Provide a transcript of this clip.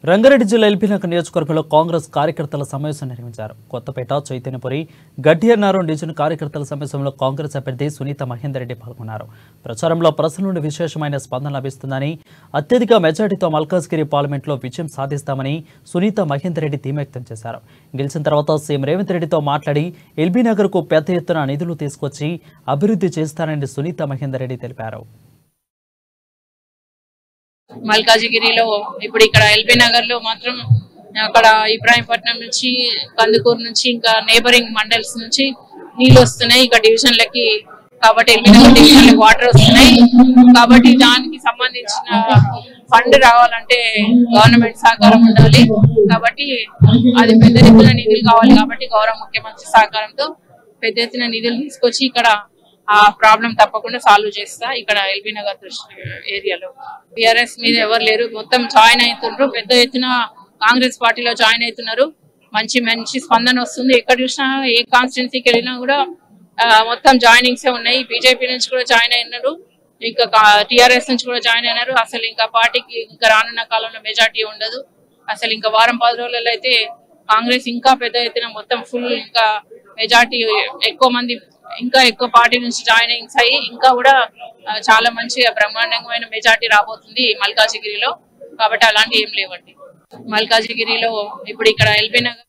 రంగారెడ్డి జిల్లా ఎల్బీనగర్ నియోజకవర్గంలో కాంగ్రెస్ కార్యకర్తల సమావేశం నిర్వహించారు. కొత్తపేట, చైతన్యపురి, గడ్డియన్నారం డివిజన్ కార్యకర్తల సమావేశంలో కాంగ్రెస్ అభ్యర్థి సునీత మహేందర్ రెడ్డి పాల్గొన్నారు. ప్రచారంలో ప్రజల నుండి విశేషమైన స్పందన లభిస్తుందని, అత్యధిక మెజార్టీతో మల్కాజ్గిరి పార్లమెంట్లో విజయం సాధిస్తామని సునీత మహేందర్ రెడ్డి ధీమా వ్యక్తం చేశారు. గెలిచిన తర్వాత సీఎం రేవంత్ రెడ్డితో మాట్లాడి ఎల్బీనగర్కు పెద్ద ఎత్తున నిధులు తీసుకొచ్చి అభివృద్ధి చేస్తారని సునీత మహేందర్ రెడ్డి తెలిపారు. మల్కాజిగిరిలో ఇప్పుడు ఇక్కడ ఎల్బీ నగర్ లో మాత్రం అక్కడ ఇబ్రాహీంపట్నం నుంచి, కందుకూరు నుంచి, ఇంకా నేబరింగ్ మండల్స్ నుంచి నీళ్లు వస్తున్నాయి ఇక్కడ డివిజన్లకి. కాబట్టి ఎల్బీ నగర్ డివిజన్ వాటర్ వస్తున్నాయి. కాబట్టి దానికి సంబంధించిన ఫండ్ రావాలంటే గవర్నమెంట్ సహకారం ఉండాలి. కాబట్టి అది పెద్ద ఎత్తున నిధులు కావాలి. కాబట్టి గౌరవ ముఖ్యమంత్రి సహకారంతో పెద్ద ఎత్తున నిధులు తీసుకొచ్చి ఇక్కడ ఆ ప్రాబ్లం తప్పకుండా సాల్వ్ చేస్తా. ఇక్కడ ఎల్బీ నగర్ ఏరియాలో టిఆర్ఎస్ మీద ఎవరు లేరు, మొత్తం జాయిన్ అవుతున్నారు. పెద్ద ఎత్తున కాంగ్రెస్ పార్టీలో జాయిన్ అవుతున్నారు. మంచి స్పందన వస్తుంది. ఎక్కడ చూసినా ఏ కాన్స్టిట్యున్సీకి వెళ్ళినా కూడా మొత్తం జాయినింగ్స్ ఉన్నాయి. బీజేపీ నుంచి కూడా జాయిన్ అయినారు, ఇంకా టిఆర్ఎస్ నుంచి కూడా జాయిన్ అయినారు. అసలు ఇంకా పార్టీకి ఇంకా రానున్న కాలంలో మెజార్టీ ఉండదు. అసలు ఇంకా వారం 10 రోజులలో అయితే కాంగ్రెస్ ఇంకా పెద్ద ఎత్తున మొత్తం ఫుల్ ఇంకా మెజార్టీ ఎక్కువ మంది ఇంకా ఎక్కువ పార్టీ నుంచి జాయినింగ్స్ అయ్యి ఇంకా కూడా చాలా మంచి బ్రహ్మాండమైన మెజార్టీ రాబోతుంది మల్కాజిగిరిలో. కాబట్టి అలాంటి ఏం లేవండి. మల్కాజిగిరిలో ఇప్పుడు ఇక్కడ ఎల్బీ నగర్